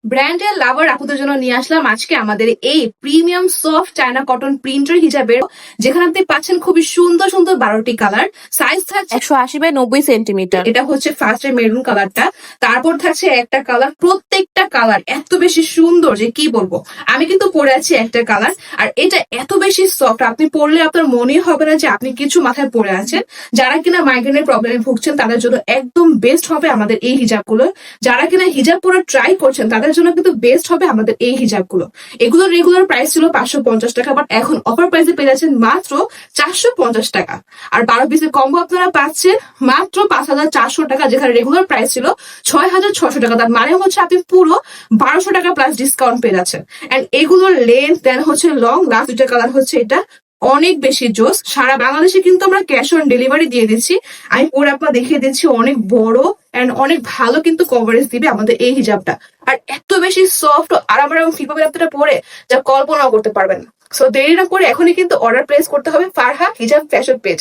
ব্র্যান্ডের লাভার আপুদের জন্য নিয়ে আসলাম আজকে আমাদের এই প্রিমিয়াম সফট চায়না কটন প্রিন্টের হিজাবের, যেখানে আপনি পাচ্ছেন খুবই সুন্দর সুন্দর 12টি কালার। সাইজ থাকছে 180 বাই 90 সেন্টিমিটার। এটা হচ্ছে ফার্স্টে মেরুন কালারটা, তারপর থাকছে একটা কালার। প্রত্যেকটা কালার এত বেশি সুন্দর যে কি বলবো। আমি কিন্তু পরে আছি একটা কালার, আর এটা এত বেশি সফট, আপনি পরলে আপনার মনেই হবে না যে আপনি কিছু মাথায় পরে আছেন। যারা কিনা মাইগ্রেনের প্রবলেমে ভুগছেন তাদের জন্য একদম বেস্ট হবে আমাদের এই হিজাবগুলো। যারা কিনা হিজাব পরে ট্রাই করছেন তাদের জন্য কিন্তু বেস্ট হবে আমাদের এই হিজাবগুলো। এগুলোর রেগুলার প্রাইস ছিল 550 টাকা, বাট এখন অফার প্রাইসে পেয়ে যাচ্ছেন মাত্র 450 টাকা। আর 12 পিসের কম্বো আপনারা পাচ্ছেন মাত্র 5400 টাকা, যেখানে রেগুলার প্রাইস ছিল 6600 টাকা। তার মানে হচ্ছে আপনি পুরো 1200 টাকা প্লাস ডিসকাউন্ট পেয়ে যাচ্ছেন। এন্ড এগুলোর লেন্থ দেন হচ্ছে লং, লাস্ট দুইটা কালার হচ্ছে এটা অনেক বেশি জোস। সারা বাংলাদেশে কিন্তু আমরা ক্যাশ অন ডেলিভারি দিয়ে দিচ্ছি। আমি পরে আপনার দেখিয়ে দিচ্ছি, অনেক বড় এন্ড অনেক ভালো কিন্তু কভারেজ দিবে আমাদের এই হিজাবটা। আর এত বেশি সফট আরাম এবং ফিল পাবেন আপনারা পরে যা কল্পনাও করতে পারবেন। সো দেরি না করে এখনই কিন্তু অর্ডার প্লেস করতে হবে ফারহা হিজাব ফ্যাশন পেজ।